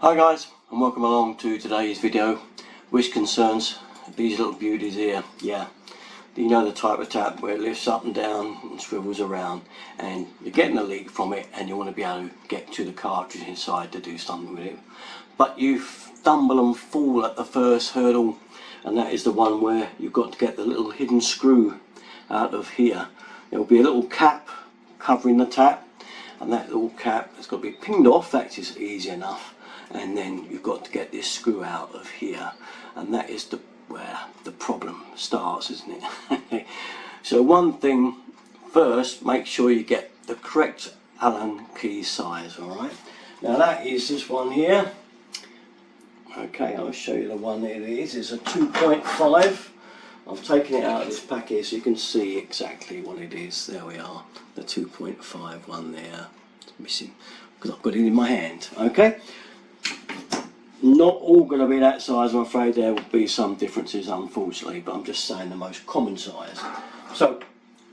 Hi guys, and welcome along to today's video, which concerns these little beauties here. Yeah, you know the type of tap where it lifts up and down and swivels around, and you're getting a leak from it and you want to be able to get to the cartridge inside to do something with it, but you stumble and fall at the first hurdle, and that is the one where you've got to get the little hidden screw out of here. There will be a little cap covering the tap, and that little cap has got to be pinged off. That's just easy enough. And then you've got to get this screw out of here, and that is where the problem starts, isn't it? So one thing first, make sure you get the correct Allen key size. Alright, now that is this one here. Okay, I'll show you the one it is. It's a 2.5. I've taken it out of this pack here so you can see exactly what it is. There we are, the 2.5 one there. It's missing because I've got it in my hand. Okay, not all going to be that size, I'm afraid. There will be some differences, unfortunately, but I'm just saying the most common size. So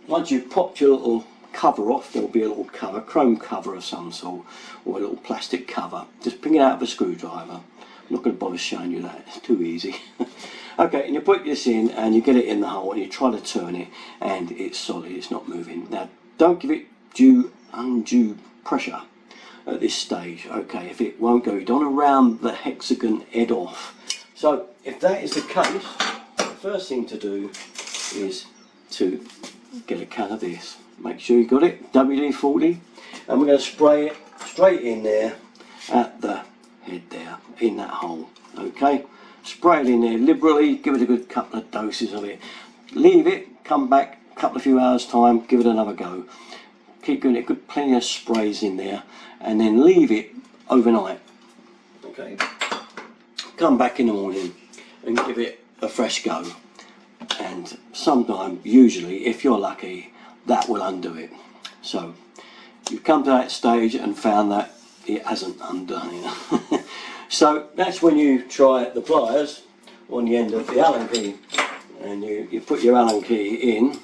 once you've popped your little cover off, there will be a little cover, chrome cover of some sort, or a little plastic cover. Just ping it out with a screwdriver. I'm not going to bother showing you that, it's too easy. Okay, and you put this in and you get it in the hole and you try to turn it and it's solid, it's not moving. Now don't give it undue pressure at this stage. Okay, if it won't go, you don't want to round the hexagon head off. So if that is the case, the first thing to do is to get a can of this. Make sure you got it, WD-40, and we're going to spray it straight in there at the head there, in that hole. Okay, spray it in there liberally, give it a good couple of doses of it, leave it, come back a couple of few hours time, give it another go. Keep doing it, good plenty of sprays in there, and then leave it overnight. Okay, come back in the morning and give it a fresh go, and sometime, usually if you're lucky, that will undo it. So you've come to that stage and found that it hasn't undone it. So that's when you try the pliers on the end of the Allen key, and you put your Allen key in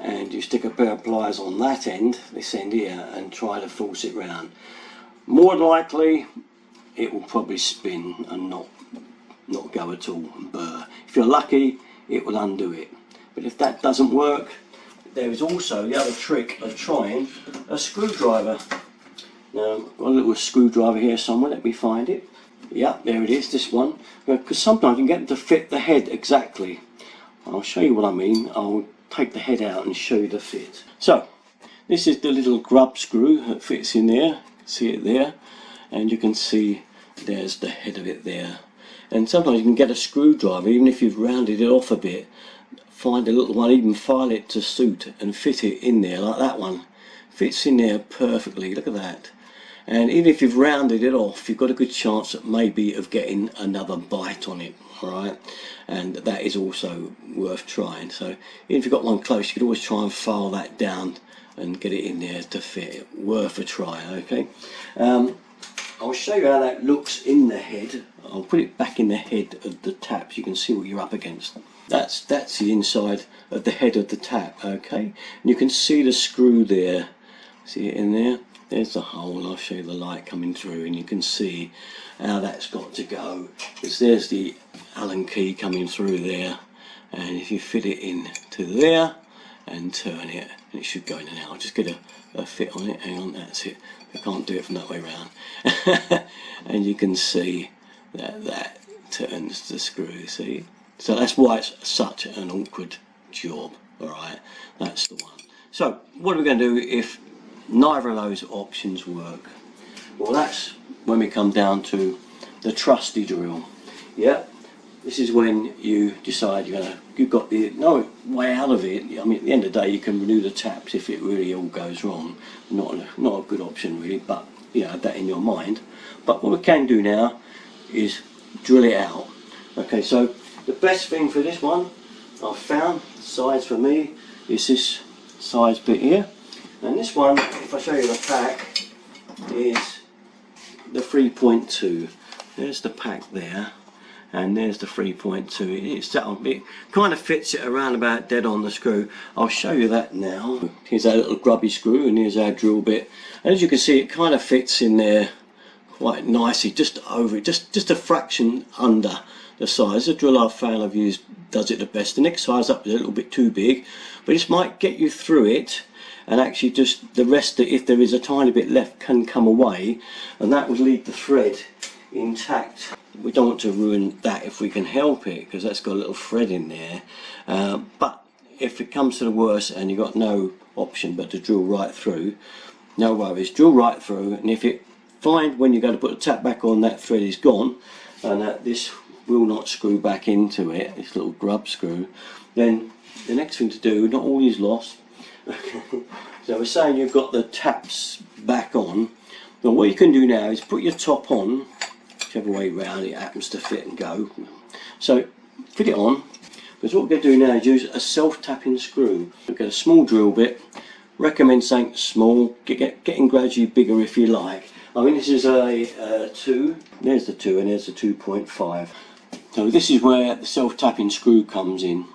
and you stick a pair of pliers on that end, this end here, and try to force it round. More likely it will probably spin and not go at all and burr. If you're lucky, it will undo it. But if that doesn't work, there is also the other trick of trying a screwdriver. Now I've got a little screwdriver here somewhere, let me find it. Yeah, there it is, this one. Because sometimes you can get them to fit the head exactly. I'll show you what I mean. I'll take the head out and show you the fit. So this is the little grub screw that fits in there. See it there, and you can see there's the head of it there. And sometimes you can get a screwdriver, even if you've rounded it off a bit, find a little one, even file it to suit and fit it in there like that one. Fits in there perfectly, look at that. And even if you've rounded it off, you've got a good chance at maybe of getting another bite on it. Alright, and that is also worth trying. So even if you've got one close, you could always try and file that down and get it in there to fit. Worth a try. Okay, I'll show you how that looks in the head. I'll put it back in the head of the tap so you can see what you're up against. That's the inside of the head of the tap. Okay, and you can see the screw there. See it in there? There's the hole. I'll show you the light coming through, and you can see how that's got to go. Because there's the Allen key coming through there, and if you fit it in to there and turn it, it should go in and out. I'll just get a fit on it. Hang on, that's it. I can't do it from that way around. And you can see that turns the screw. See? So that's why it's such an awkward job. All right, that's the one. So what are we going to do if neither of those options work? Well, that's when we come down to the trusty drill. Yeah, this is when you decide you've got no way out of it. I mean, at the end of the day, you can renew the taps if it really all goes wrong. Not a good option really, but you know, have that in your mind. But what we can do now is drill it out. Okay, so the best thing for this one I've found, size for me, is this size bit here. And this one, if I show you the pack, is the 3.2. There's the pack there, and there's the 3.2. It kind of fits it around about dead on the screw. I'll show you that now. Here's our little grubby screw, and here's our drill bit. And as you can see, it kind of fits in there quite nicely just over it, just a fraction under the size. The drill I've found I've used does it the best. The next size up is a little bit too big, but this might get you through it, and actually just the rest, if there is a tiny bit left, can come away, and that would leave the thread intact. We don't want to ruin that if we can help it, because that's got a little thread in there. But if it comes to the worst and you've got no option but to drill right through, no worries, drill right through. And if it find when you go to put the tap back on, that thread is gone and that this will not screw back into it, this little grub screw, then the next thing to do, not all is lost. So we're saying you've got the taps back on. Now what you can do now is put your top on, whichever way round it happens to fit and go. So put it on, because what we're going to do now is use a self-tapping screw. We'll get a small drill bit, recommend something small, getting gradually bigger if you like. I mean, this is a 2, there's the 2 and there's the 2.5. So this is where the self-tapping screw comes in,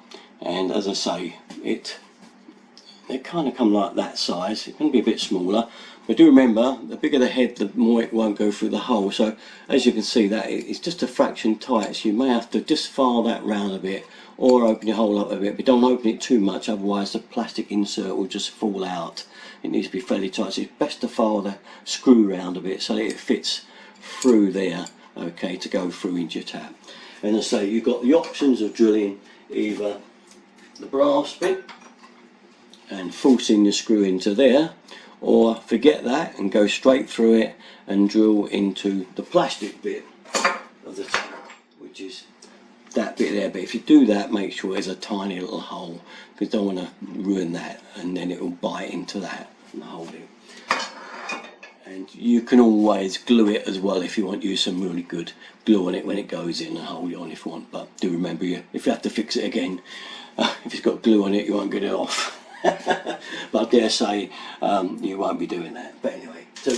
and as I say, they kind of come like that size. It can be a bit smaller, but do remember, the bigger the head, the more it won't go through the hole. So as you can see, that it's just a fraction tight, so you may have to just file that round a bit or open your hole up a bit, but don't open it too much, otherwise the plastic insert will just fall out. It needs to be fairly tight, so it's best to file the screw round a bit so that it fits through there, okay, to go through into your tap. And as I say, you've got the options of drilling either the brass bit and forcing the screw into there, or forget that and go straight through it and drill into the plastic bit of the tap, which is that bit there. But if you do that, make sure there's a tiny little hole, because you don't want to ruin that and then it will bite into that and hold it. And you can always glue it as well if you want. Use some really good glue on it when it goes in and hold it on if you want, but do remember, if you have to fix it again, if it's got glue on it, you won't get it off. But I dare say you won't be doing that. But anyway, so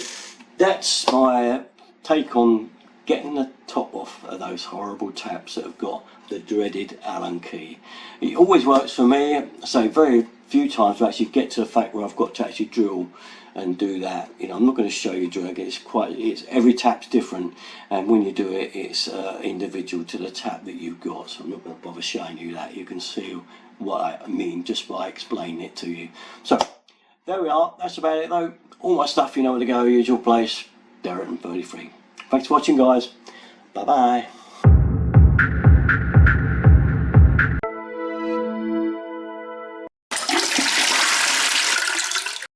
that's my take on getting the top off of those horrible taps that have got the dreaded Allen key. It always works for me, so very few times I actually get to the fact where I've got to actually drill and do that. You know, I'm not going to show you drilling. It's every tap's different, and when you do it, it's individual to the tap that you've got. So I'm not going to bother showing you that. You can see what I mean just by explaining it to you. So there we are. That's about it though. All my stuff, you know where to go. Usual place. Darren 33. Thanks for watching, guys. Bye bye.